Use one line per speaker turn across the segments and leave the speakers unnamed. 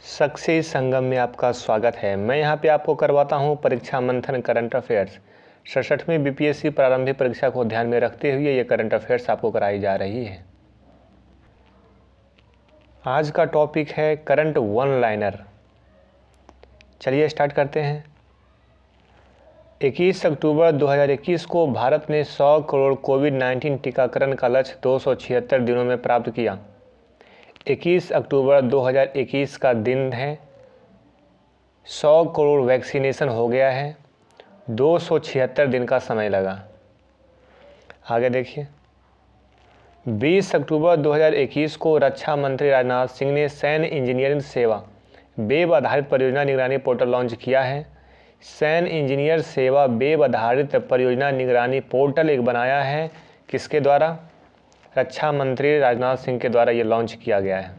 Success संगम में आपका स्वागत है। मैं यहाँ पे आपको करवाता हूँ परीक्षा मंथन करंट अफेयर्स। 67वीं बीपीएससी प्रारंभिक परीक्षा को ध्यान में रखते हुए ये करंट अफेयर्स आपको कराई जा रही है। आज का टॉपिक है करंट वन लाइनर। चलिए स्टार्ट करते हैं। 21 अक्टूबर 2021 को भारत ने 100 करोड़ कोविड-19 टीकाकरण का लक्ष्य 276 दिनों में प्राप्त किया। 21 अक्टूबर 2021 का दिन है। 100 करोड़ वैक्सीनेशन हो गया है। 276 दिन का समय लगा। आगे देखिए। 20 अक्टूबर 2021 को रक्षा मंत्री राजनाथ सिंह ने सैन्य इंजीनियरिंग सेवा वेब आधारित परियोजना निगरानी पोर्टल लॉन्च किया है। सैन्य इंजीनियर सेवा वेब आधारित परियोजना निगरानी पोर्टल एक बनाया है। किसके द्वारा? रक्षा मंत्री राजनाथ सिंह के द्वारा ये लॉन्च किया गया है।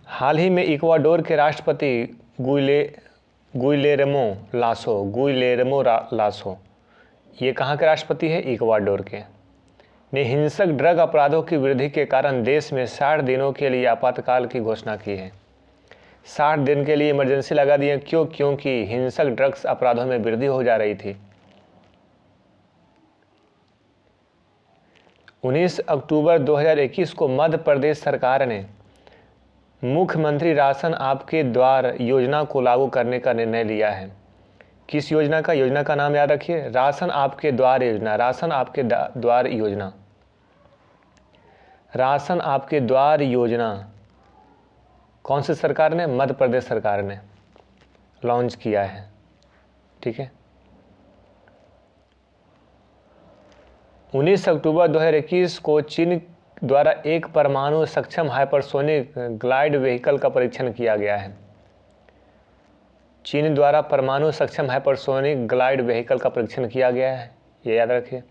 हाल ही में इक्वाडोर के राष्ट्रपति गुइलेर्मो लासो ये कहाँ के राष्ट्रपति है? इक्वाडोर के। ने हिंसक ड्रग अपराधों की वृद्धि के कारण देश में 60 दिनों के लिए आपातकाल की घोषणा की है। 60 दिन के लिए इमरजेंसी लगा दी है। क्यों? क्योंकि हिंसक ड्रग्स अपराधों में वृद्धि हो जा रही थी। 19 अक्टूबर 2021 को मध्य प्रदेश सरकार ने मुख्यमंत्री राशन आपके द्वार योजना को लागू करने का निर्णय लिया है। किस योजना का? योजना का नाम याद रखिए, राशन आपके द्वार योजना। राशन आपके द्वार योजना। राशन आपके द्वार योजना कौन सी सरकार ने? मध्य प्रदेश सरकार ने लॉन्च किया है। ठीक है। 19 अक्टूबर 2021 को चीन द्वारा एक परमाणु सक्षम हाइपरसोनिक ग्लाइड व्हीकल का परीक्षण किया गया है। चीन द्वारा परमाणु सक्षम हाइपरसोनिक ग्लाइड व्हीकल का परीक्षण किया गया है, ये याद रखिए।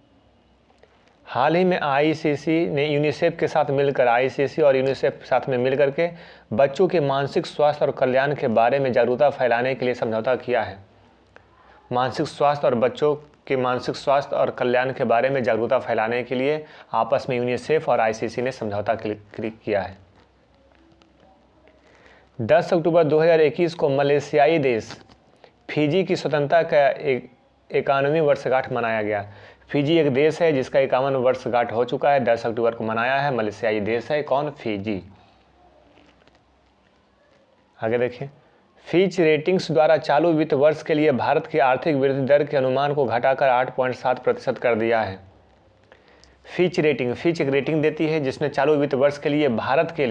हाल ही में आईसीसी ने यूनिसेफ के साथ मिलकर साथ में मिलकर के बच्चों के मानसिक स्वास्थ्य और कल्याण के बारे में जागरूकता फैलाने के लिए समझौता किया है। मानसिक स्वास्थ्य और बच्चों के मानसिक स्वास्थ्य और कल्याण के बारे में जागरूकता फैलाने के लिए आपस में यूनिसेफ और आईसीसी ने समझौता किया है। 10 अक्टूबर 2021 को मलेशियाई देश फिजी की स्वतंत्रता का 51वीं वर्षगांठ मनाया गया। फिजी एक देश है जिसका 51 वर्षगांठ हो चुका है। 10 अक्टूबर को मनाया है। मलेशियाई देश है कौन? फिजी। आगे देखिए। फिच रेटिंग्स द्वारा चालू वित्त वर्ष के लिए भारत की आर्थिक वृद्धि दर के अनुमान को घटाकर 8.7% कर दिया है। फिच एक रेटिंग देती है जिसने चालू वित्त वर्ष के लिए भारत के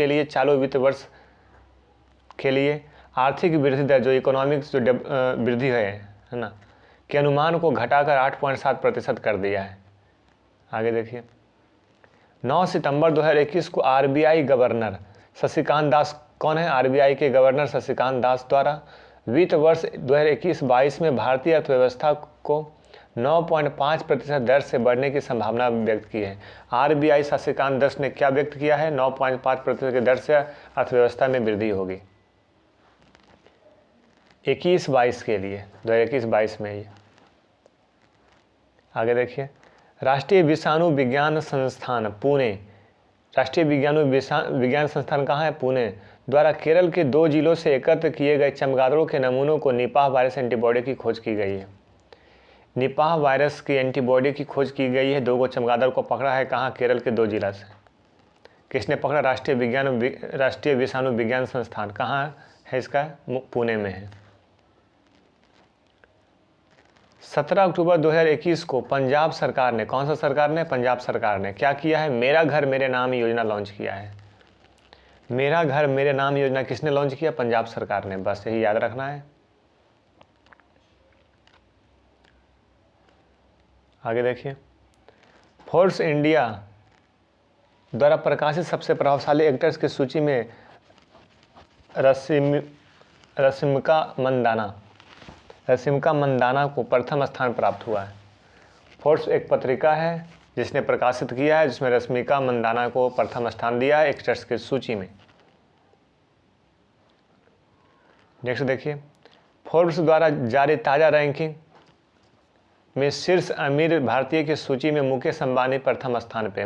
लिए चालू वित्त वर्ष के लिए आर्थिक वृद्धि दर जो इकोनॉमिक्स जो वृद्धि है ना, के अनुमान को घटाकर 8.7% कर दिया है। आगे देखिए। 9 सितंबर 2021 को आरबीआई गवर्नर शशिकांत दास, कौन है? आरबीआई के गवर्नर शशिकांत दास द्वारा वित्त वर्ष 2021-22 में भारतीय अर्थव्यवस्था को 9.5% दर से बढ़ने की संभावना व्यक्त की है। आरबीआई शशिकांत दास ने क्या व्यक्त किया है? 9.5% की दर से अर्थव्यवस्था में वृद्धि होगी 21-22 के लिए, 2021-22 में। ये आगे देखिए। राष्ट्रीय विषाणु विज्ञान संस्थान पुणे, राष्ट्रीय विज्ञान संस्थान कहाँ है? पुणे द्वारा केरल के 2 जिलों से एकत्र किए गए चमगादड़ों के नमूनों को निपाह वायरस एंटीबॉडी की खोज की गई है। निपाह वायरस की एंटीबॉडी की खोज की गई है। 2 को चमगादड़ को पकड़ा है। कहाँ? केरल के 2 जिला से। किसने पकड़ा? राष्ट्रीय विषाणु विज्ञान संस्थान। कहाँ है इसका? पुणे में है। 17 अक्टूबर 2021 को पंजाब सरकार ने, कौन सा सरकार ने? पंजाब सरकार ने क्या किया है? मेरा घर मेरे नाम योजना लॉन्च किया है। मेरा घर मेरे नाम योजना किसने लॉन्च किया? पंजाब सरकार ने। बस यही याद रखना है। आगे देखिए। फोर्ब्स इंडिया द्वारा प्रकाशित सबसे प्रभावशाली एक्टर्स की सूची में रश्मिका मंदाना को प्रथम स्थान प्राप्त हुआ है। फोर्ब्स एक पत्रिका है जिसने प्रकाशित किया है, जिसमें रश्मिका मंदाना को प्रथम स्थान दिया है एक्टर्स की सूची में। नेक्स्ट देखिए। फोर्ब्स द्वारा जारी ताज़ा रैंकिंग में शीर्ष अमीर भारतीय की सूची में मुकेश अंबानी प्रथम स्थान पे।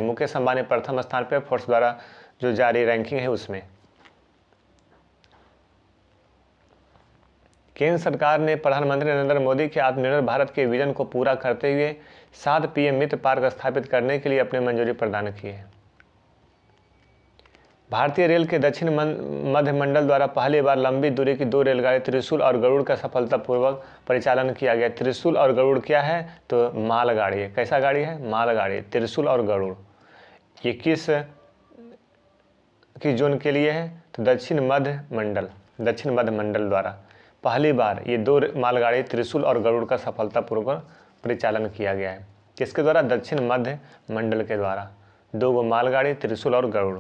फोर्ब्स द्वारा जो जारी रैंकिंग है उसमें। केंद्र सरकार ने प्रधानमंत्री नरेंद्र मोदी के आत्मनिर्भर भारत के विजन को पूरा करते हुए 7 PM मित्र पार्क स्थापित करने के लिए अपनी मंजूरी प्रदान की है। भारतीय रेल के दक्षिण मध्य मंडल द्वारा पहली बार लंबी दूरी की 2 रेलगाड़ी त्रिशूल और गरुड़ का सफलतापूर्वक परिचालन किया गया। त्रिशूल और गरुड़ क्या है? तो मालगाड़ी है। कैसा गाड़ी है? मालगाड़ी। त्रिशूल और गरुड़ ये किस जोन के लिए है? तो दक्षिण मध्य मंडल द्वारा पहली बार ये 2 मालगाड़ी त्रिशूल और गरुड़ का सफलतापूर्वक परिचालन किया गया है। किसके द्वारा? दक्षिण मध्य मंडल के द्वारा 2 मालगाड़ी त्रिशूल और गरुड़।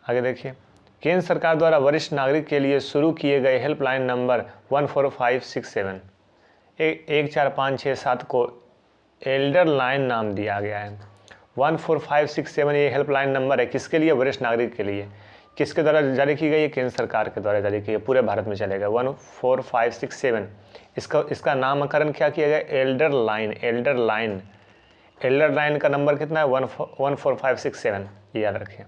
आगे देखिए, केंद्र सरकार द्वारा वरिष्ठ नागरिक के लिए शुरू किए गए हेल्पलाइन नंबर 14567 14567 को एल्डर लाइन नाम दिया गया है। 14567 ये हेल्पलाइन नंबर है किसके लिए? वरिष्ठ नागरिक के लिए। किसके द्वारा जारी की गई है? केंद्र सरकार के द्वारा जारी की गई, पूरे भारत में चलेगा। 14567 इसका नामकरण क्या किया गया? एल्डर लाइन का नंबर कितना है? 14567, ये याद रखिए।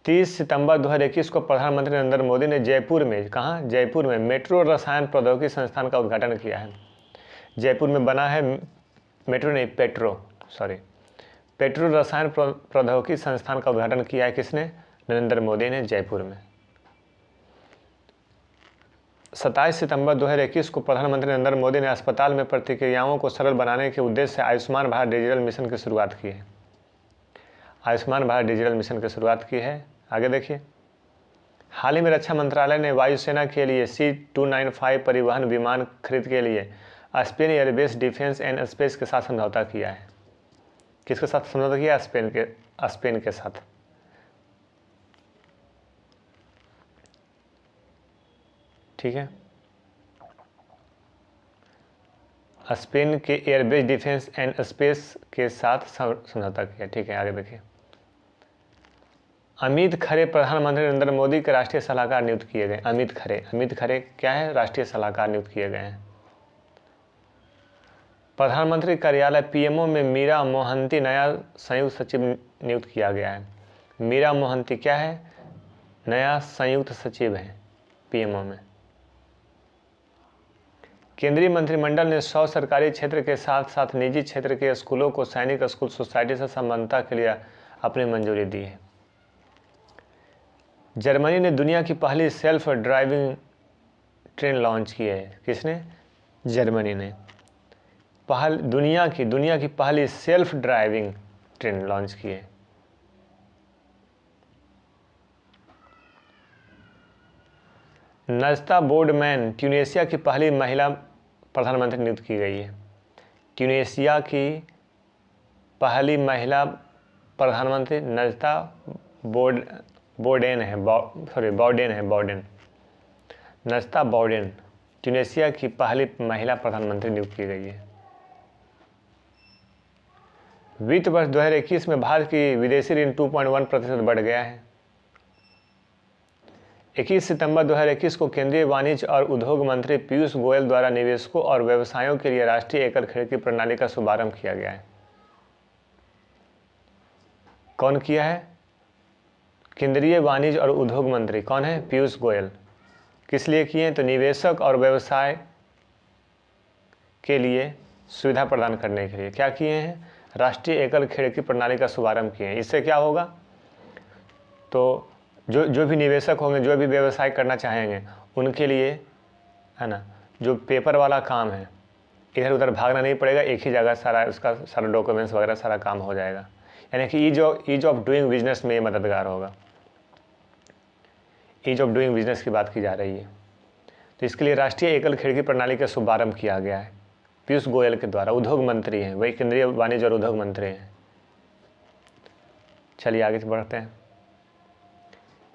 30 सितंबर 2021 को प्रधानमंत्री नरेंद्र मोदी ने जयपुर में, कहाँ? जयपुर में मेट्रो रसायन प्रौद्योगिकी संस्थान का उद्घाटन किया है। जयपुर में बना है मेट्रो नहीं, पेट्रो रसायन प्रौद्योगिकी संस्थान का उद्घाटन किया है किसने? नरेंद्र मोदी ने, जयपुर में। 27 सितंबर 2021 को प्रधानमंत्री नरेंद्र मोदी ने अस्पताल में प्रक्रियाओं को सरल बनाने के उद्देश्य से आयुष्मान भारत डिजिटल मिशन की शुरुआत की है। आयुष्मान भारत डिजिटल मिशन की शुरुआत की है। आगे देखिए, हाल ही में रक्षा मंत्रालय ने वायुसेना के लिए C295 परिवहन विमान खरीद के लिए Spain airbase defence and space के साथ समझौता किया है। किसके साथ समझौता किया? स्पेन के साथ। ठीक है, स्पेन के एयरबेस डिफेंस एंड स्पेस के साथ समझौता किया। ठीक है, आगे देखिए, अमित खरे प्रधानमंत्री नरेंद्र मोदी के राष्ट्रीय सलाहकार नियुक्त किए गए। अमित खरे क्या है? राष्ट्रीय सलाहकार नियुक्त किए गए हैं। प्रधानमंत्री कार्यालय PMO में मीरा मोहंती नया संयुक्त सचिव नियुक्त किया गया है। मीरा मोहंती क्या है? नया संयुक्त सचिव है PMO में। केंद्रीय मंत्रिमंडल ने 100 सरकारी क्षेत्र के साथ साथ निजी क्षेत्र के स्कूलों को सैनिक स्कूल सोसाइटी से समानता के लिए अपनी मंजूरी दी है। जर्मनी ने दुनिया की पहली सेल्फ ड्राइविंग ट्रेन लॉन्च की है। किसने? जर्मनी ने दुनिया की पहली सेल्फ ड्राइविंग ट्रेन लॉन्च की है। नजता बोर्डमैन ट्यूनीशिया की पहली महिला प्रधानमंत्री नियुक्त की गई है। ट्यूनीशिया की पहली महिला प्रधानमंत्री नजता बोर्डेन है। नजता बोर्डेन ट्यूनीशिया की पहली महिला प्रधानमंत्री नियुक्त की गई है। वित्त वर्ष 2021 में भारत की विदेशी ऋण 2.1% बढ़ गया है। 21 सितंबर 2021 को केंद्रीय वाणिज्य और उद्योग मंत्री पीयूष गोयल द्वारा निवेशकों और व्यवसायों के लिए राष्ट्रीय एकल खिड़की प्रणाली का शुभारंभ किया गया है। कौन किया है? केंद्रीय वाणिज्य और उद्योग मंत्री कौन है? पीयूष गोयल। किस लिए किए हैं? तो निवेशक और व्यवसाय के लिए सुविधा प्रदान करने के लिए क्या किए हैं? राष्ट्रीय एकल खिड़की प्रणाली का शुभारंभ किए हैं। इससे क्या होगा? तो जो भी निवेशक होंगे, जो भी व्यवसाय करना चाहेंगे, उनके लिए, है ना, जो पेपर वाला काम है, इधर उधर भागना नहीं पड़ेगा, एक ही जगह उसका सारा डॉक्यूमेंट्स वगैरह सारा काम हो जाएगा। यानी कि ईज ऑफ डूइंग बिजनेस में ये मददगार होगा। ईज ऑफ डूइंग बिजनेस की बात की जा रही है, तो इसके लिए राष्ट्रीय एकल खिड़की प्रणाली का शुभारंभ किया गया है पीयूष गोयल के द्वारा। उद्योग मंत्री हैं, वही केंद्रीय वाणिज्य और उद्योग मंत्री हैं। चलिए आगे बढ़ते हैं।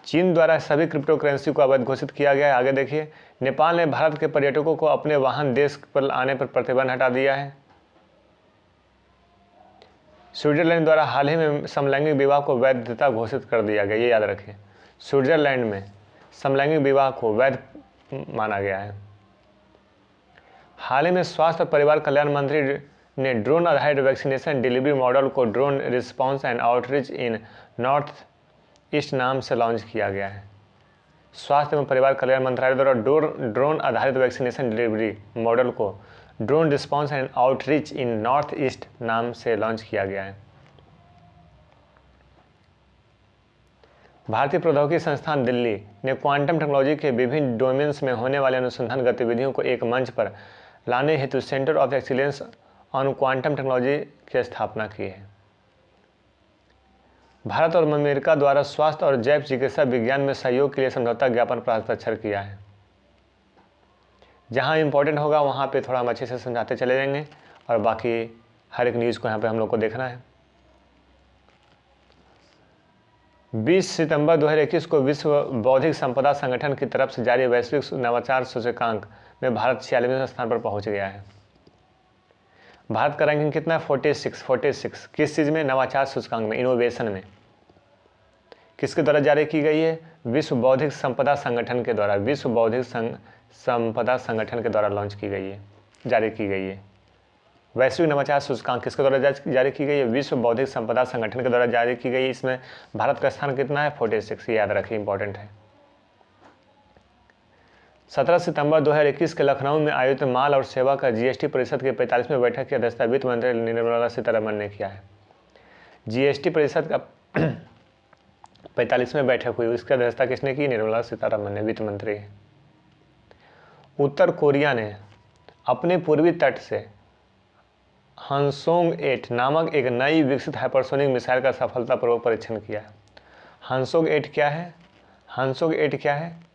चीन द्वारा सभी क्रिप्टो करेंसी को अवैध घोषित किया गया है। आगे देखिए, नेपाल ने भारत के पर्यटकों को अपने वाहन देश पर आने पर प्रतिबंध हटा दिया है। स्विट्जरलैंड द्वारा हाल ही में समलैंगिक विवाह को वैधता घोषित कर दिया गया, ये याद रखें। स्विट्जरलैंड में समलैंगिक विवाह को वैध माना गया है। हाल ही में स्वास्थ्य और परिवार कल्याण मंत्री ने ड्रोन आधारित वैक्सीनेशन डिलीवरी मॉडल को drone response and outreach in north east नाम से लॉन्च किया गया है। स्वास्थ्य एवं परिवार कल्याण मंत्रालय द्वारा ड्रोन आधारित वैक्सीनेशन डिलीवरी मॉडल को drone response and outreach in north east नाम से लॉन्च किया गया है। भारतीय प्रौद्योगिकी संस्थान दिल्ली ने क्वांटम टेक्नोलॉजी के विभिन्न डोमेन्स में होने वाले अनुसंधान गतिविधियों को एक मंच पर लाने हेतु centre of excellence on quantum technology की स्थापना की है। भारत और अमेरिका द्वारा स्वास्थ्य और जैव चिकित्सा विज्ञान में सहयोग के लिए समझौता ज्ञापन पर हस्ताक्षर किया है। जहां इंपॉर्टेंट होगा वहां पे थोड़ा हम अच्छे से समझाते चले जाएंगे और बाकी हर एक न्यूज़ को यहाँ पे हम लोग को देखना है। 20 सितंबर 2021 को विश्व बौद्धिक संपदा संगठन की तरफ से जारी वैश्विक नवाचार सूचकांक में भारत 46वें स्थान पर पहुंच गया है। भारत का रैंकिंग कितना है? 46। किस चीज़ में? नवाचार सूचकांक में, इनोवेशन में। किसके द्वारा जारी की गई है? विश्व बौद्धिक संपदा संगठन के द्वारा, विश्व बौद्धिक संपदा संगठन के द्वारा लॉन्च की गई है, जारी की गई है। वैश्विक नवाचार सूचकांक किसके द्वारा जारी की गई है? विश्व बौद्धिक संपदा संगठन के द्वारा जारी की गई। इसमें भारत का स्थान कितना है? 46। याद रखिए, इंपॉर्टेंट है। 17 सितंबर 2021 के लखनऊ में आयोजित माल और सेवा कर जीएसटी परिषद की 45वें बैठक की अध्यक्षता वित्त मंत्री निर्मला सीतारमण ने किया है। जीएसटी परिषद का 45वें बैठक हुई, उसकी अध्यक्षता किसने की? निर्मला सीतारमण ने, वित्त मंत्री। उत्तर कोरिया ने अपने पूर्वी तट से हानसोंग 8 नामक एक नई विकसित हाइपरसोनिक मिसाइल का सफलतापूर्वक परीक्षण किया है। हानसोंग 8 क्या है? हानसोंग 8 क्या है?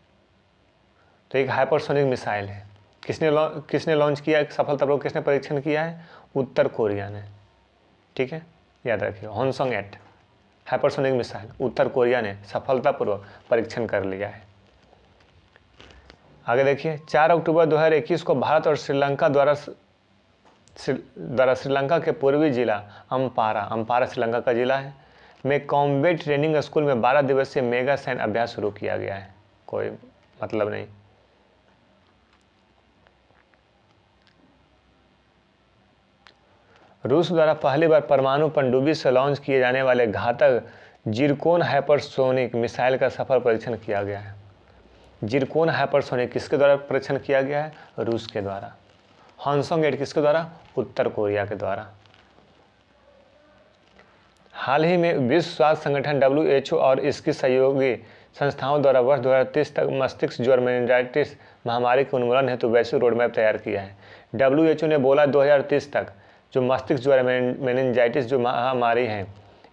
तो एक हाइपरसोनिक मिसाइल है। किसने लॉन्च किया है सफलतापूर्वक? किसने परीक्षण किया है? उत्तर कोरिया ने। ठीक है, याद रखिए, हानसोंग 8 हाइपरसोनिक मिसाइल उत्तर कोरिया ने सफलतापूर्वक परीक्षण कर लिया है। आगे देखिए, 4 अक्टूबर 2021 को भारत और श्रीलंका द्वारा श्रीलंका के पूर्वी जिला अम्पारा श्रीलंका का जिला है, में कॉम्बैट ट्रेनिंग स्कूल में 12 दिवसीय मेगा सैन्य अभ्यास शुरू किया गया है। कोई मतलब नहीं। रूस द्वारा पहली बार परमाणु पनडुब्बी से लॉन्च किए जाने वाले घातक जिरकोन हाइपरसोनिक मिसाइल का सफल परीक्षण किया गया है। जिरकोन हाइपरसोनिक किसके द्वारा परीक्षण किया गया है? रूस के द्वारा। हानसोंग 8 किसके द्वारा? उत्तर कोरिया के द्वारा। हाल ही में विश्व स्वास्थ्य संगठन WHO और इसकी सहयोगी संस्थाओं द्वारा वर्ष 2030 तक मस्तिष्क ज्वर मेनिंजाइटिस महामारी के उन्मूलन हेतु वैश्विक रोडमैप तैयार किया है। WHO ने बोला 2030 तक जो मस्तिष्क ज्वर मेनिंजाइटिस जो महामारी है,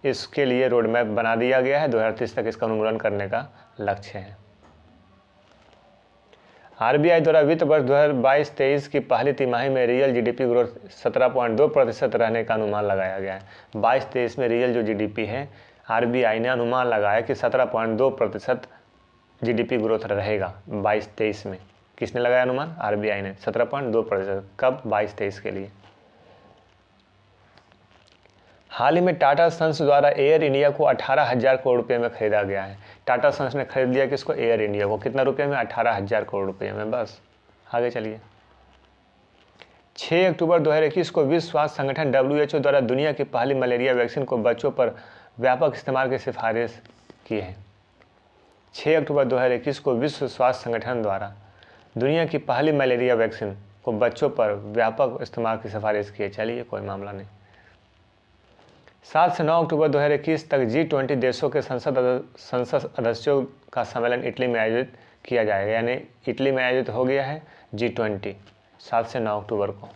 इसके लिए रोडमैप बना दिया गया है। 2030 तक इसका उन्मूलन करने का लक्ष्य है। RBI द्वारा वित्त वर्ष 2022-23 की पहली तिमाही में रियल GDP ग्रोथ 17.2% रहने का अनुमान लगाया गया है। 22-23 में रियल जो GDP है, RBI ने अनुमान लगाया कि 17.2% GDP ग्रोथ रहेगा 22-23 में। किसने लगाया अनुमान? RBI ने 17.2%। कब? 22-23 के लिए। हाल ही में टाटा सन्स द्वारा एयर इंडिया को 18,000 करोड़ रुपये में खरीदा गया है। टाटा सन्स ने खरीद लिया किसको? एयर इंडिया को। कितना रुपये में? 18,000 करोड़ रुपये में। बस आगे चलिए। 6 अक्टूबर 2021 को विश्व स्वास्थ्य संगठन WHO द्वारा दुनिया की पहली मलेरिया वैक्सीन को बच्चों पर व्यापक इस्तेमाल की सिफारिश की है। 6 अक्टूबर 2021 को विश्व स्वास्थ्य संगठन द्वारा दुनिया की पहली मलेरिया वैक्सीन को बच्चों पर व्यापक इस्तेमाल की सिफारिश की है। चलिए, कोई मामला नहीं। 7 से 9 अक्टूबर 2021 तक G20 देशों के संसद सदस्यों का सम्मेलन इटली में आयोजित किया जाएगा। यानी इटली में आयोजित हो गया है G20 7 से 9 अक्टूबर को।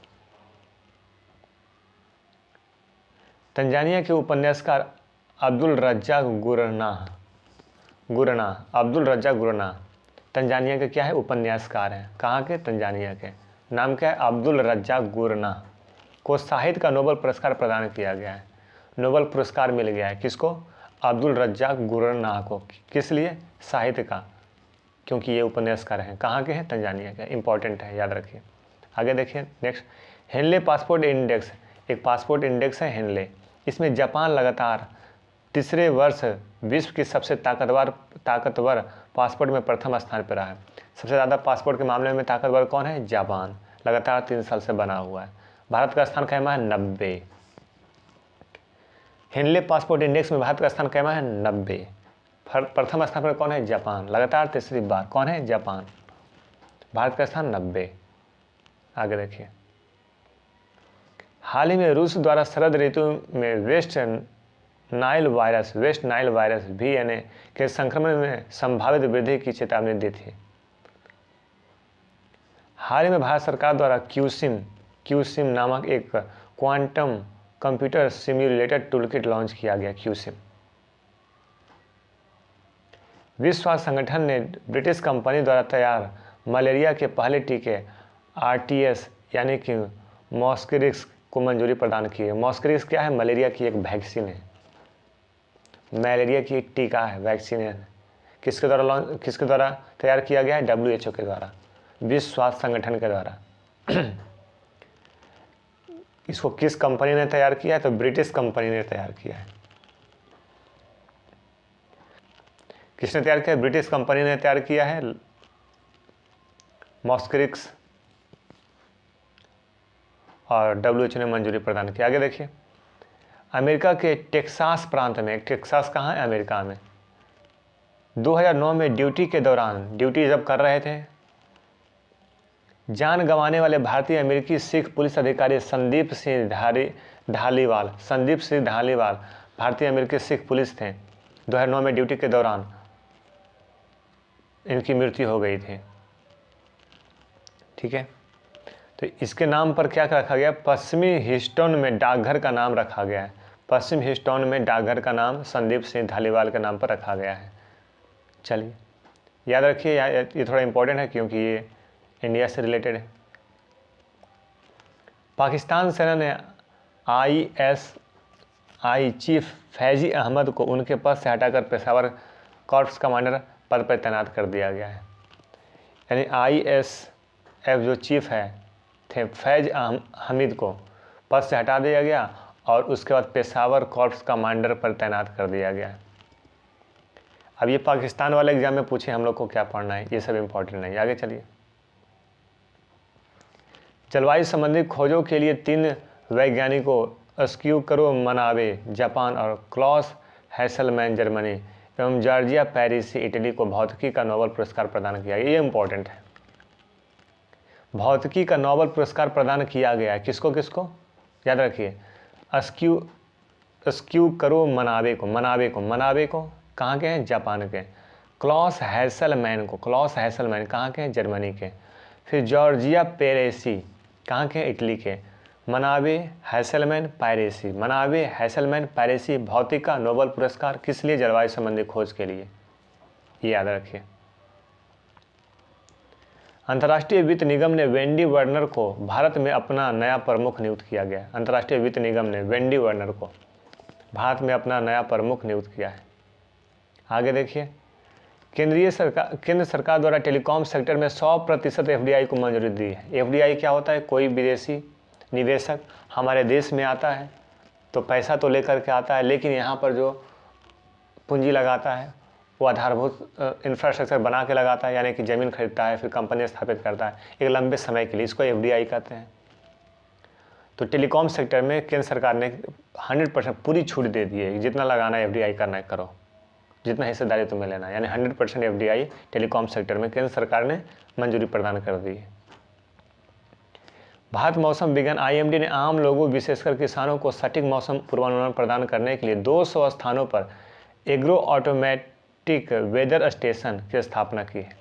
तंजानिया के उपन्यासकार अब्दुल रज्जाक गुरना तंजानिया के क्या है? उपन्यासकार हैं। कहाँ के? तंजानिया के। नाम क्या है? अब्दुल रज्जाक गुरना को साहित्य का नोबेल पुरस्कार प्रदान किया गया है। नोबेल पुरस्कार मिल गया है किसको? अब्दुल रज्जाक गुरना को। किस लिए? साहित्य का, क्योंकि ये उपन्यासकार हैं। कहाँ के हैं? तंजानिया के। इंपॉर्टेंट है, याद रखिए। आगे देखिए नेक्स्ट, हेनले पासपोर्ट इंडेक्स। एक पासपोर्ट इंडेक्स है हेनले। इसमें जापान लगातार तीसरे वर्ष विश्व की सबसे ताकतवर पासपोर्ट में प्रथम स्थान पर रहा है। सबसे ज़्यादा पासपोर्ट के मामले में ताकतवर कौन है? जापान। लगातार 3 साल से बना हुआ है। भारत का स्थान कैमा है 90। हेनले पासपोर्ट इंडेक्स में भारत का स्थान कैमा है 90। प्रथम स्थान पर कौन है? जापान। लगातार तीसरी बार कौन है? जापान। भारत का स्थान 90। आगे देखिए, हाल ही में रूस द्वारा शरद ऋतु में वेस्ट नाइल वायरस VNA के संक्रमण में संभावित वृद्धि की चेतावनी दी थी। हाल ही में भारत सरकार द्वारा क्यूसिम नामक एक quantum computer simulator toolkit launch किया गया। क्यूसिम विश्व स्वास्थ्य संगठन ने ब्रिटिश कंपनी द्वारा तैयार मलेरिया के पहले टीके RTS यानी कि मॉस्किरिक्स को मंजूरी प्रदान की है। मॉस्किरिक्स क्या है? मलेरिया की एक वैक्सीन है, मलेरिया की एक टीका है, वैक्सीन है। किसके द्वारा तैयार किया गया है? WHO के द्वारा, विश्व स्वास्थ्य संगठन के द्वारा। इसको किस कंपनी ने तैयार किया है? तो ब्रिटिश कंपनी ने तैयार किया है। किसने तैयार किया है? ब्रिटिश कंपनी ने तैयार किया है मॉस्किरिक्स, और WHO ने मंजूरी प्रदान की। आगे देखिए, अमेरिका के टेक्सास प्रांत में, टेक्सास कहाँ है? अमेरिका में, 2009 में ड्यूटी जब कर रहे थे, जान गंवाने वाले भारतीय अमेरिकी सिख पुलिस अधिकारी संदीप सिंह धालीवाल भारतीय अमेरिकी सिख पुलिस थे। 2009 में ड्यूटी के दौरान इनकी मृत्यु हो गई थी। ठीक है, तो इसके नाम पर क्या रखा गया? पश्चिमी ह्यूस्टन में डाकघर का नाम रखा गया है। पश्चिम ह्यूस्टन में डाकघर का नाम संदीप सिंह धालीवाल के नाम पर रखा गया है। चलिए याद रखिए, ये थोड़ा इंपॉर्टेंट है क्योंकि ये इंडिया से रिलेटेड है। पाकिस्तान सेना ने ISI चीफ फैजी अहमद को उनके पद से हटाकर पेशावर कॉर्प्स कमांडर पद पर तैनात कर दिया गया है। यानी ISF जो चीफ थे फैज हमीद को पद से हटा दिया गया और उसके बाद पेशावर कॉर्प्स कमांडर पर तैनात कर दिया गया। अब ये पाकिस्तान वाले एग्जाम में पूछे हम लोग को क्या पढ़ना है, ये सब इम्पोर्टेंट नहीं। आगे चलिए, जलवायु संबंधी खोजों के लिए 3 वैज्ञानिकों अस्क्यू करो मनाबे जापान और क्लॉस हैसलमैन जर्मनी एवं जॉर्जिया पेरिसी इटली को भौतिकी का नोबेल पुरस्कार प्रदान किया। ये इम्पोर्टेंट है, भौतिकी का नोबेल पुरस्कार प्रदान किया गया है। किसको किसको? याद रखिए, अस्क्यू करो मनाबे को कहाँ के हैं? जापान के। क्लॉस हैसलमैन कहाँ के हैं? जर्मनी के। फिर जॉर्जिया पेरेसी कहाँ के? इटली के। मनाबे हैसलमैन पायरेसी भौतिक का नोबेल पुरस्कार किस लिए? जलवायु संबंधी खोज के लिए, ये याद रखिए। अंतर्राष्ट्रीय वित्त निगम ने वेंडी वर्नर को भारत में अपना नया प्रमुख नियुक्त किया गया। अंतर्राष्ट्रीय वित्त निगम ने वेंडी वर्नर को भारत में अपना नया प्रमुख नियुक्त किया है। आगे देखिए, केंद्र सरकार द्वारा टेलीकॉम सेक्टर में 100% FDI को मंजूरी दी है। FDI क्या होता है? कोई विदेशी निवेशक हमारे देश में आता है तो पैसा तो लेकर के आता है, लेकिन यहाँ पर जो पूंजी लगाता है वो आधारभूत इंफ्रास्ट्रक्चर बना के लगाता है, यानी कि ज़मीन खरीदता है, फिर कंपनी स्थापित करता है एक लंबे समय के लिए, इसको FDI कहते हैं। तो टेलीकॉम सेक्टर में केंद्र सरकार ने 100% पूरी छूट दे दी है, जितना लगाना है FDI करना है करो, जितना हिस्सेदारी तुम्हें लेना है, यानी 100% FDI टेलीकॉम सेक्टर में केंद्र सरकार ने मंजूरी प्रदान कर दी है। भारत मौसम विज्ञान IMD ने आम लोगों विशेषकर किसानों को सटीक मौसम पूर्वानुमान प्रदान करने के लिए 200 स्थानों पर एग्रो ऑटोमेटिक वेदर स्टेशन की स्थापना की है।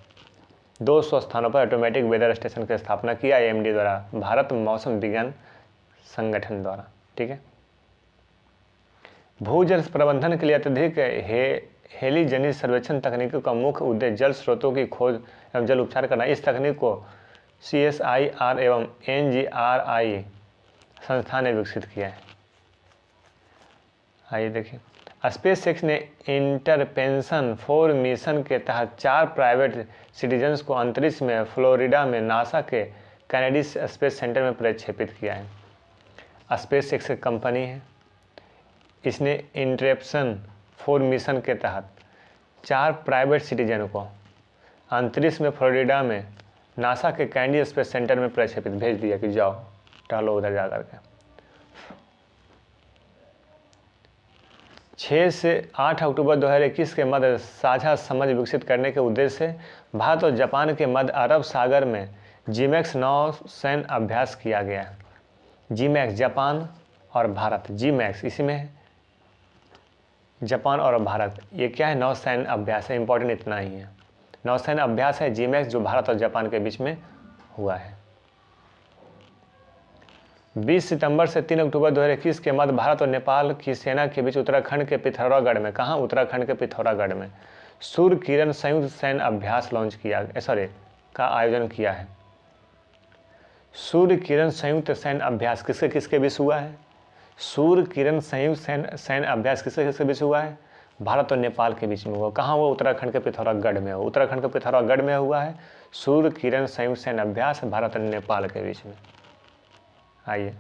200 स्थानों पर ऑटोमेटिक वेदर स्टेशन की स्थापना की IMD द्वारा, भारत मौसम विज्ञान संगठन द्वारा। ठीक है, भूजल प्रबंधन के लिए अत्यधिक हेली जनित सर्वेक्षण तकनीकों का मुख्य उद्देश्य जल स्रोतों की खोज एवं जल उपचार करना। इस तकनीक को CSIR एवं NGRI संस्था ने विकसित किया है। आइए देखिए, स्पेसएक्स ने इंटरपेंशन 4 मिशन के तहत 4 प्राइवेट सिटीजन्स को अंतरिक्ष में फ्लोरिडा में नासा के कैनेडी स्पेस सेंटर में प्रक्षेपित किया है। स्पेसएक्स एक कंपनी है, इसने इंटरपेंशन 4 मिशन के तहत 4 प्राइवेट सिटीजन को अंतरिक्ष में फ्लोरिडा में नासा के कैनेडी स्पेस सेंटर में प्रक्षेपित भेज दिया कि जाओ टहलो उधर जा करके। 6 से 8 अक्टूबर 2021 के मध्य साझा समझ विकसित करने के उद्देश्य से भारत और जापान के मध्य अरब सागर में जीमैक्स नौसैन्य अभ्यास किया गया है। जीमैक्स जापान और भारत, जीमैक्स इसी में है, जापान और भारत, ये क्या है? नौसैन्य अभ्यास है। इंपॉर्टेंट इतना ही है, नौसैन्य अभ्यास है जीमैक्स, जो भारत और जापान के बीच में हुआ है। 20 सितंबर से 3 अक्टूबर 2021 के मध्य भारत और नेपाल की सेना के बीच उत्तराखंड के पिथौरागढ़ में, कहाँ? उत्तराखंड के पिथौरागढ़ में सूर्य किरण संयुक्त सैन्य अभ्यास का आयोजन किया है। सूर्य किरण संयुक्त सैन्य अभ्यास किसके किसके बीच हुआ है? सूर्य किरण संयुक्त सैन्य अभ्यास किसके किसके बीच हुआ है? भारत और नेपाल के बीच में हुआ। कहाँ हुआ? उत्तराखंड के पिथौरागढ़ में हुआ। उत्तराखंड के पिथौरागढ़ में हुआ है सूर्य किरण संयुक्त सैन्य अभ्यास भारत और नेपाल के बीच में। आइए,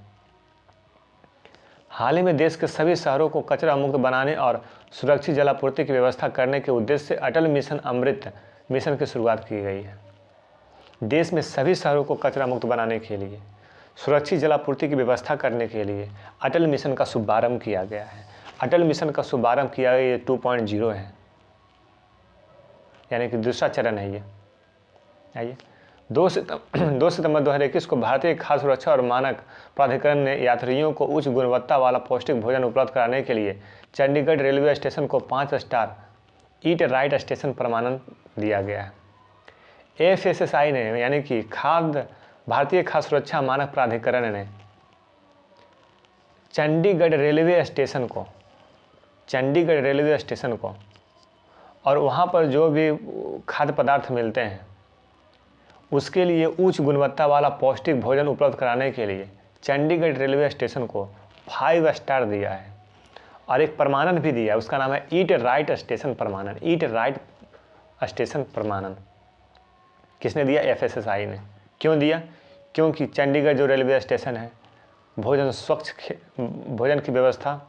हाल ही में देश के सभी शहरों को कचरा मुक्त बनाने और सुरक्षित जलापूर्ति की व्यवस्था करने के उद्देश्य से अटल मिशन अमृत मिशन की शुरुआत की गई है। देश में सभी शहरों को कचरा मुक्त बनाने के लिए, सुरक्षित जलापूर्ति की व्यवस्था करने के लिए अटल मिशन का शुभारंभ किया गया है। अटल मिशन का शुभारंभ किया गया, ये 2.0 है, यानी कि दूसरा चरण है ये। आइए, 2 सितंबर 2021 को भारतीय खाद्य सुरक्षा और मानक प्राधिकरण ने यात्रियों को उच्च गुणवत्ता वाला पौष्टिक भोजन उपलब्ध कराने के लिए चंडीगढ़ रेलवे स्टेशन को 5 स्टार ईट राइट स्टेशन प्रमाणन दिया गया है। FSSAI ने, यानी कि भारतीय खाद्य सुरक्षा मानक प्राधिकरण ने चंडीगढ़ रेलवे स्टेशन को और वहाँ पर जो भी खाद्य पदार्थ मिलते हैं उसके लिए उच्च गुणवत्ता वाला पौष्टिक भोजन उपलब्ध कराने के लिए चंडीगढ़ रेलवे स्टेशन को 5 स्टार दिया है और एक प्रमाणन भी दिया है, उसका नाम है ईट राइट स्टेशन प्रमाणन। ईट राइट स्टेशन प्रमाणन किसने दिया? FSSAI ने। क्यों दिया? क्योंकि चंडीगढ़ जो रेलवे स्टेशन है भोजन की व्यवस्था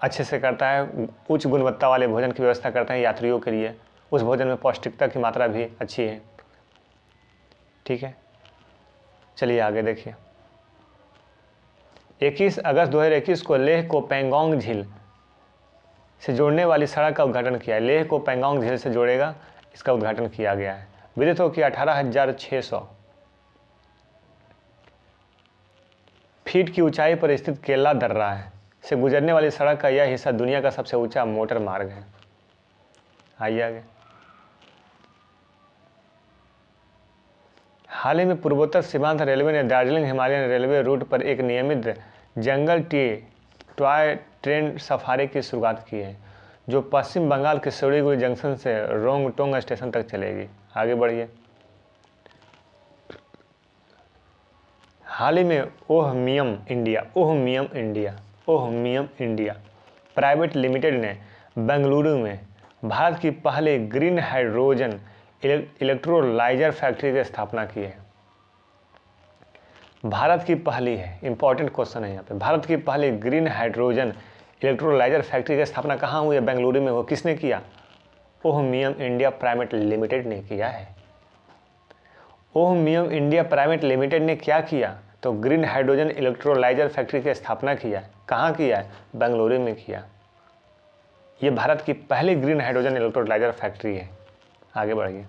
अच्छे से करता है, उच्च गुणवत्ता वाले भोजन की व्यवस्था करता है यात्रियों के लिए। उस भोजन में पौष्टिकता की मात्रा भी अच्छी है। ठीक है, चलिए आगे देखिए। 21 अगस्त 2021 को लेह को पैंगोंग झील से जोड़ने वाली सड़क का उद्घाटन किया है। लेह को पैंगोंग झील से जोड़ेगा, इसका उद्घाटन किया गया है। विदित हो कि 18,600 फीट की ऊंचाई पर स्थित केला दर्रा से गुजरने वाली सड़क का यह हिस्सा दुनिया का सबसे ऊंचा मोटर मार्ग है। आइए आगे। हाल ही में पूर्वोत्तर सीमांत रेलवे ने दार्जिलिंग हिमालयन रेलवे रूट पर एक नियमित जंगल टॉय ट्रेन सफारी की शुरुआत की है, जो पश्चिम बंगाल के सिलीगुड़ी जंक्शन से रोंगटोंग स्टेशन तक चलेगी। आगे बढ़िए। हाल ही में ओहमियम इंडिया प्राइवेट लिमिटेड ने बेंगलुरु में भारत की पहले ग्रीन हाइड्रोजन इलेक्ट्रोलाइजर फैक्ट्री की स्थापना की है। भारत की पहली है, इंपॉर्टेंट क्वेश्चन है यहाँ पे, भारत की पहली ग्रीन हाइड्रोजन इलेक्ट्रोलाइजर फैक्ट्री की स्थापना कहाँ हुई है? बेंगलुरु में। वो किसने किया? ओहमियम इंडिया प्राइवेट लिमिटेड ने किया है। ओहमियम इंडिया प्राइवेट लिमिटेड ने क्या किया? तो ग्रीन हाइड्रोजन इलेक्ट्रोलाइजर फैक्ट्री की स्थापना किया है। कहाँ किया है? बेंगलुरु में किया। ये भारत की पहली ग्रीन हाइड्रोजन इलेक्ट्रोलाइजर फैक्ट्री है। आगे बढ़िए।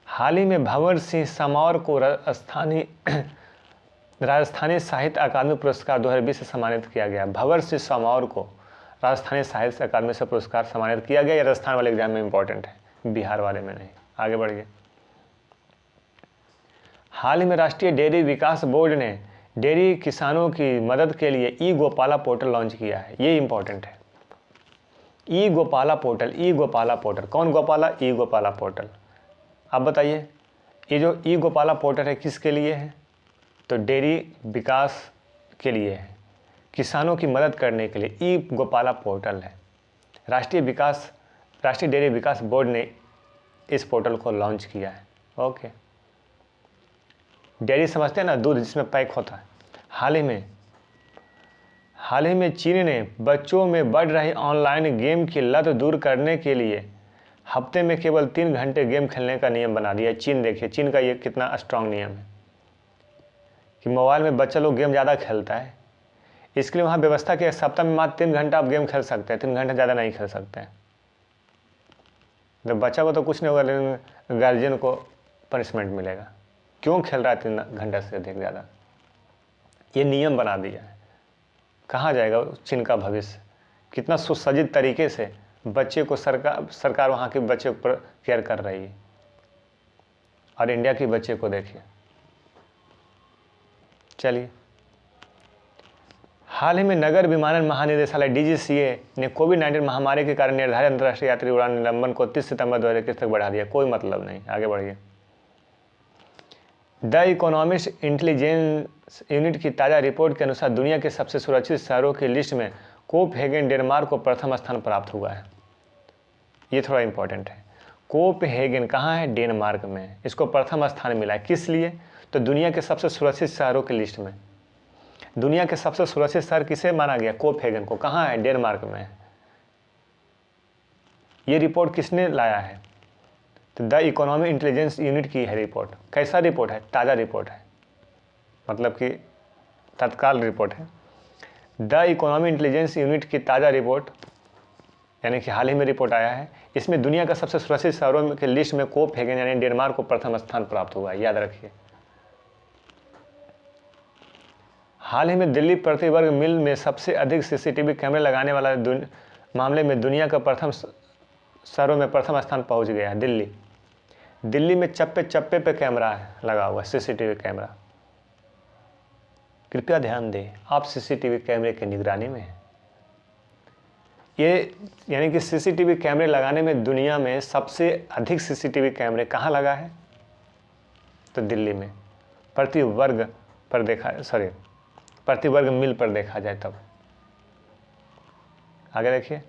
हाल ही में भंवर सिंह समौर को राजस्थानी साहित्य अकादमी पुरस्कार 2020 से सम्मानित किया गया। भंवर सिंह समौर को राजस्थानी साहित्य अकादमी से पुरस्कार सम्मानित किया गया। राजस्थान वाले एग्जाम में इंपॉर्टेंट है, बिहार वाले में नहीं। आगे बढ़िए। हाल ही में राष्ट्रीय डेयरी विकास बोर्ड ने डेयरी किसानों की मदद के लिए ई गोपाला पोर्टल लॉन्च किया है। ये इंपॉर्टेंट है। ई गोपाला पोर्टल, कौन गोपाला? ई गोपाला पोर्टल। अब बताइए, ये जो ई गोपाला पोर्टल है किसके लिए है? तो डेयरी विकास के लिए है, किसानों की मदद करने के लिए ई गोपाला पोर्टल है। राष्ट्रीय डेयरी विकास बोर्ड ने इस पोर्टल को लॉन्च किया है। ओके, डेयरी समझते हैं ना, दूध जिसमें पैक होता है। हाल ही में चीन ने बच्चों में बढ़ रही ऑनलाइन गेम की लत दूर करने के लिए हफ्ते में केवल 3 घंटे गेम खेलने का नियम बना दिया। चीन, देखिए चीन का ये कितना स्ट्रांग नियम है। कि मोबाइल में बच्चा लोग गेम ज़्यादा खेलता है, इसके लिए वहाँ व्यवस्था की सप्ताह में मात्र 3 घंटा आप गेम खेल सकते हैं, 3 घंटे ज़्यादा नहीं खेल सकते हैं। जब बच्चा को तो कुछ नहीं होगा, लेकिन गार्जियन को पनिशमेंट मिलेगा, क्यों खेल रहा है 3 घंटे से अधिक ज़्यादा। ये नियम बना दिया है। कहाँ जाएगा चीन का भविष्य। कितना सुसज्जित तरीके से बच्चे को सरकार वहाँ के बच्चे पर केयर कर रही है, और इंडिया के बच्चे को देखिए। चलिए, हाल ही में नगर विमानन महानिदेशालय DGCA ने कोविड-19 महामारी के कारण निर्धारित अंतर्राष्ट्रीय यात्री उड़ान निलंबन को 30 सितंबर 2021 तक बढ़ा दिया। कोई मतलब नहीं, आगे बढ़िए। द इकोनॉमिस्ट इंटेलिजेंस यूनिट की ताज़ा रिपोर्ट के अनुसार दुनिया के सबसे सुरक्षित शहरों की लिस्ट में कोपहेगन डेनमार्क को प्रथम स्थान प्राप्त हुआ है। ये थोड़ा इंपॉर्टेंट है। कोपहेगन कहाँ है? डेनमार्क में। इसको प्रथम स्थान मिला है, किस लिए? तो दुनिया के सबसे सुरक्षित शहरों की लिस्ट में। दुनिया के सबसे सुरक्षित शहर किसे माना गया? कोपहेगन को। कहाँ है? डेनमार्क में। ये रिपोर्ट किसने लाया है? तो द इकोनॉमिक इंटेलिजेंस यूनिट की है रिपोर्ट। कैसा रिपोर्ट है? ताज़ा रिपोर्ट है, मतलब कि तत्काल रिपोर्ट है। द इकोनॉमिक इंटेलिजेंस यूनिट की ताज़ा रिपोर्ट, यानी कि हाल ही में रिपोर्ट आया है, इसमें दुनिया का सबसे सुरक्षित शहरों के लिस्ट में कोपहेगन यानी डेनमार्क को प्रथम स्थान प्राप्त हुआ है, याद रखिए। हाल ही में दिल्ली प्रति वर्ग मील में सबसे अधिक CCTV कैमरे लगाने वाला मामले में दुनिया का प्रथम शहरों में प्रथम स्थान पहुंच गया है दिल्ली में चप्पे चप्पे पे कैमरा है लगा हुआ, CCTV कैमरा। कृपया ध्यान दें, आप CCTV कैमरे की निगरानी में हैं। ये यानी कि CCTV कैमरे लगाने में दुनिया में सबसे अधिक CCTV कैमरे कहाँ लगा है? तो दिल्ली में। प्रति वर्ग मील पर देखा जाए तब। आगे देखिए,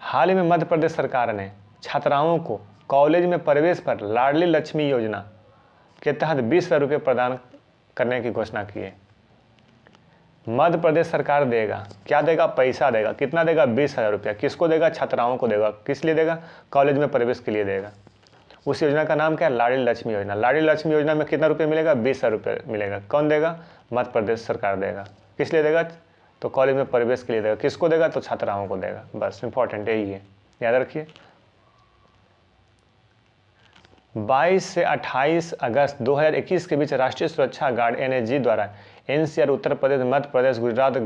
हाल ही में मध्य प्रदेश सरकार ने छात्राओं को कॉलेज में प्रवेश पर लाडली लक्ष्मी योजना के तहत 20,000 रुपये प्रदान करने की घोषणा की है। मध्य प्रदेश सरकार देगा, क्या देगा? पैसा देगा। कितना देगा? 20,000 रुपया। किसको देगा? छात्राओं को देगा। किस लिए देगा? कॉलेज में प्रवेश के लिए देगा। उस योजना का नाम क्या है? लाडली लक्ष्मी योजना। लाडली लक्ष्मी योजना में कितना रुपये मिलेगा? 20,000 रुपये मिलेगा। कौन देगा? मध्य प्रदेश सरकार देगा। किस लिए देगा? तो कॉलेज में प्रवेश के लिए देगा। किसको देगा? तो छात्राओं को देगा। बस इंपॉर्टेंट यही है, याद रखिए। 22 से 28 अगस्त 2021 के बीच राष्ट्रीय सुरक्षा गार्ड NSG द्वारा NCR, उत्तर प्रदेश, मध्य प्रदेश, गुजरात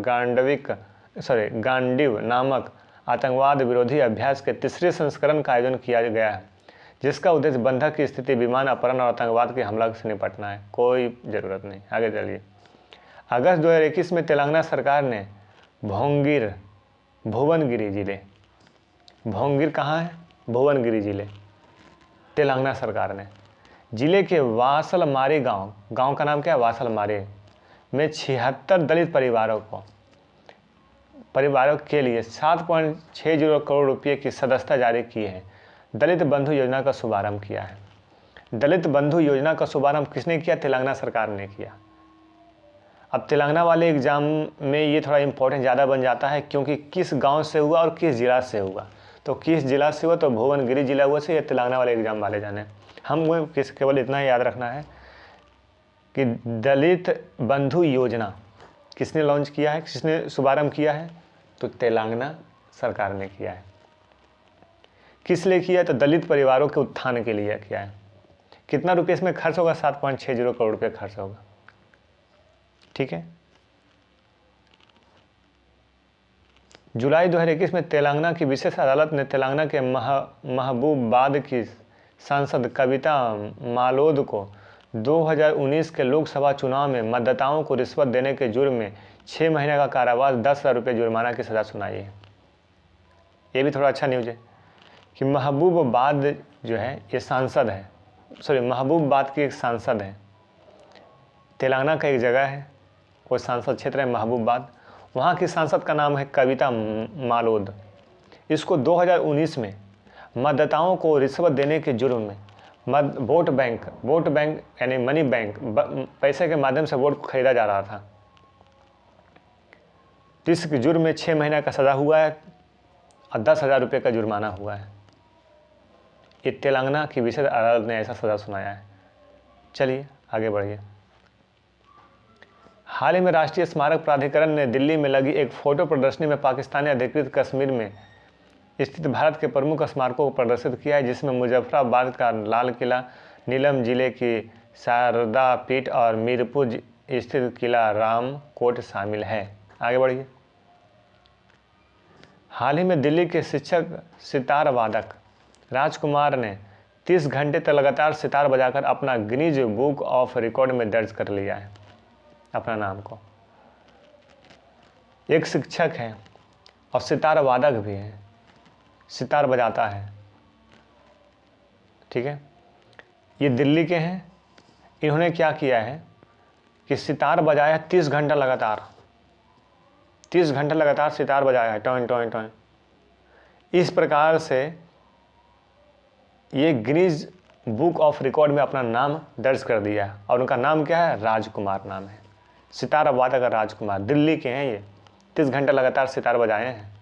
गांडीव नामक आतंकवाद विरोधी अभ्यास के तीसरे संस्करण का आयोजन किया गया है, जिसका उद्देश्य बंधक की स्थिति, विमान अपहरण और आतंकवाद के हमला से निपटना है। कोई ज़रूरत नहीं, आगे चलिए। अगस्त 2021 में तेलंगाना सरकार ने भुवनगिरी जिले, भोंगिर कहाँ है? भुवनगिरी जिले, तेलंगाना सरकार ने जिले के वासलमारी गांव का नाम क्या है? वासलमारी में 76 दलित परिवारों के लिए 7.60 करोड़ रुपये की सदस्यता जारी की है। दलित बंधु योजना का शुभारंभ किया है। दलित बंधु योजना का शुभारंभ किसने किया? तेलंगाना सरकार ने किया। अब तेलंगाना वाले एग्जाम में ये थोड़ा इंपॉर्टेंट ज़्यादा बन जाता है, क्योंकि किस गांव से हुआ और किस जिला से हुआ। तो किस जिला से हुआ? तो भुवनगिरी जिला हुआ से, ये तेलंगाना वाले एग्जाम वाले जाने। हम केवल इतना ही याद रखना है कि दलित बंधु योजना किसने लॉन्च किया है, किसने शुभारंभ किया है? तो तेलंगाना सरकार ने किया है। किस लिए किया है? तो दलित परिवारों के उत्थान के लिए किया है। कितना रुपये इसमें खर्च होगा? 7.60 करोड़ रुपये खर्च होगा। ठीक है। जुलाई 2021 में तेलंगाना की विशेष अदालत ने तेलंगाना के महबूबाबाद की सांसद कविता मालोद को 2019 के लोकसभा चुनाव में मतदाताओं को रिश्वत देने के जुर्म में 6 महीने का कारावास, 10,000 रुपये जुर्माना की सज़ा सुनाई है। ये भी थोड़ा अच्छा न्यूज़ है कि महबूबाबाद जो है ये सांसद है, महबूबाबाद की एक सांसद है। तेलंगाना का एक जगह है, वो सांसद क्षेत्र है महबूबाबाद। वहाँ की सांसद का नाम है कविता मालोद। इसको 2019 में मतदाताओं को रिश्वत देने के जुर्म में वोट बैंक यानी मनी बैंक, पैसे के माध्यम से वोट खरीदा जा रहा था। इस जुर्म में 6 महीने का सज़ा हुआ है और 10,000 रुपये का जुर्माना हुआ है। ये तेलंगाना की विशेष अदालत ने ऐसा सज़ा सुनाया है। चलिए आगे बढ़िए। हाल ही में राष्ट्रीय स्मारक प्राधिकरण ने दिल्ली में लगी एक फोटो प्रदर्शनी में पाकिस्तानी अधिकृत कश्मीर में स्थित भारत के प्रमुख स्मारकों को प्रदर्शित किया है, जिसमें मुजफ्फराबाद का लाल किला, नीलम जिले की शारदा पीठ और मीरपुर स्थित किला राम कोट शामिल है। आगे बढ़िए। हाल ही में दिल्ली के शिक्षक सितार वादक राजकुमार ने 30 घंटे तक लगातार सितार बजाकर अपना गिनीज बुक ऑफ रिकॉर्ड में दर्ज कर लिया है अपना नाम को। एक शिक्षक हैं और सितार वादक भी हैं, सितार बजाता है, ठीक है। ये दिल्ली के हैं। इन्होंने क्या किया है कि सितार बजाया 30 घंटा लगातार, 30 घंटा लगातार सितार बजाया है, टॉइन टॉइन टॉइन। इस प्रकार से ये गिनीज बुक ऑफ रिकॉर्ड में अपना नाम दर्ज कर दिया है। और उनका नाम क्या है? राजकुमार नाम है, सितार वादक राजकुमार। दिल्ली के हैं ये, 30 घंटा लगातार सितार बजाए हैं,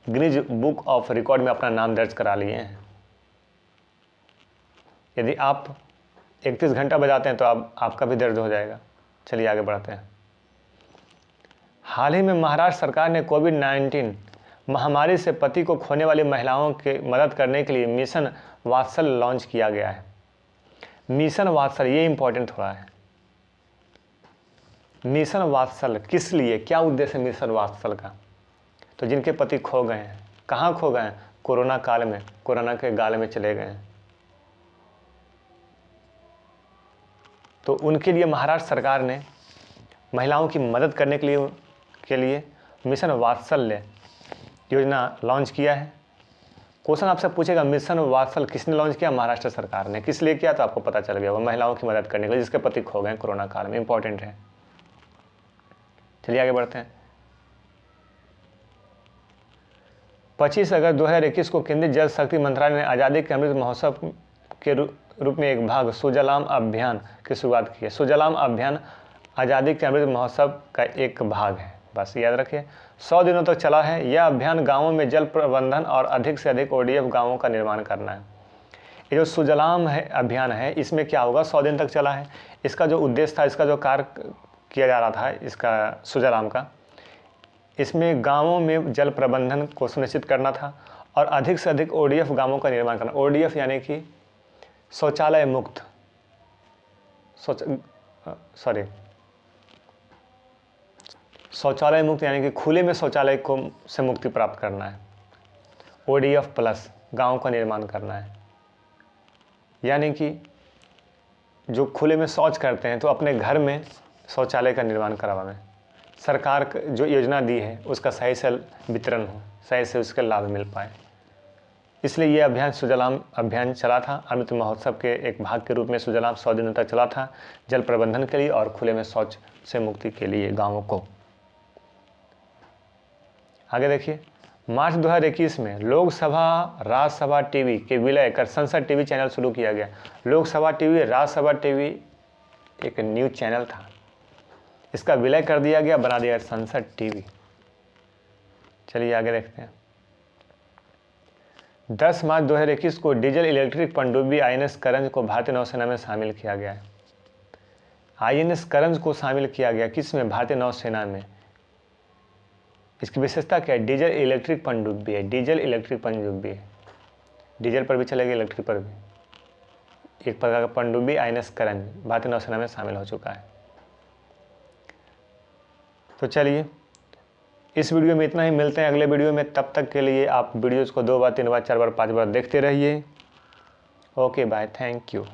गिनीज बुक ऑफ रिकॉर्ड में अपना नाम दर्ज करा लिए हैं। यदि आप 31 घंटा बजाते हैं तो आपका भी दर्ज हो जाएगा। चलिए आगे बढ़ते हैं। हाल ही में महाराष्ट्र सरकार ने कोविड-19 महामारी से पति को खोने वाली महिलाओं की मदद करने के लिए मिशन वात्सल लॉन्च किया गया है। मिशन वात्सल, ये इंपॉर्टेंट थोड़ा है। मिशन वात्सल किस लिए, क्या उद्देश्य है मिशन वात्सल का? तो जिनके पति खो गए हैं, कहाँ खो गए हैं? कोरोना काल में, कोरोना के गाल में चले गए हैं, तो उनके लिए महाराष्ट्र सरकार ने महिलाओं की मदद करने के लिए मिशन वात्सल्य योजना लॉन्च किया है। क्वेश्चन आपसे पूछेगा मिशन वात्सल किसने लॉन्च किया? महाराष्ट्र सरकार ने। किस लिए किया? तो आपको पता चल गया, वो महिलाओं की मदद करने के लिए जिसके पति खो गए कोरोना काल में। इंपॉर्टेंट है। चलिए आगे बढ़ते हैं। 25 अगस्त 2021 को केंद्रीय जल शक्ति मंत्रालय ने आज़ादी के अमृत महोत्सव के रूप में एक भाग सुजलाम अभियान की शुरुआत की है। सुजलाम अभियान आज़ादी के अमृत महोत्सव का एक भाग है, बस याद रखिए। 100 दिनों तक चला है। यह अभियान गांवों में जल प्रबंधन और अधिक से अधिक ODF गांवों का निर्माण करना है। ये जो सुजलाम अभियान है, इसमें क्या होगा? 100 दिन तक चला है। इसका जो उद्देश्य था, इसका जो कार्य किया जा रहा था इसका सुजलाम का, इसमें गांवों में जल प्रबंधन को सुनिश्चित करना था और अधिक से अधिक ODF गांवों का निर्माण करना। ODF यानी कि शौचालय मुक्त, शौचालय मुक्त यानी कि खुले में शौचालय को से मुक्ति प्राप्त करना है। ODF प्लस गाँव का निर्माण करना है, यानी कि जो खुले में शौच करते हैं तो अपने घर में शौचालय का निर्माण करवाना। सरकार जो योजना दी है उसका सही से वितरण हो, सही से उसके लाभ मिल पाए, इसलिए ये अभियान सुजलाम अभियान चला था। अमृत महोत्सव के एक भाग के रूप में सुजलाम 100 दिनों तक चला था, जल प्रबंधन के लिए और खुले में शौच से मुक्ति के लिए गाँवों को। आगे देखिए, मार्च 2021 में लोकसभा राज्यसभा टीवी के विलय कर संसद टीवी चैनल शुरू किया गया। लोकसभा टीवी, राज्यसभा टीवी एक न्यूज चैनल था, इसका विलय कर दिया गया, बना दिया संसद टीवी। चलिए आगे देखते हैं। 10 मार्च 2021 को डीजल इलेक्ट्रिक पनडुब्बी INS करंज को भारतीय नौसेना में शामिल किया गया है। INS करंज को शामिल किया गया किस में? भारतीय नौसेना में। इसकी विशेषता क्या है? डीजल इलेक्ट्रिक पनडुब्बी है, डीजल इलेक्ट्रिक पनडुब्बी है। डीजल पर भी चलेगी, इलेक्ट्रिक पर भी। एक प्रकार का पनडुब्बी INS करंज भारतीय नौसेना में शामिल हो चुका है। तो चलिए इस वीडियो में इतना ही, मिलते हैं अगले वीडियो में। तब तक के लिए आप वीडियोज़ को 2 बार 3 बार 4 बार 5 बार देखते रहिए। Okay bye, thank you.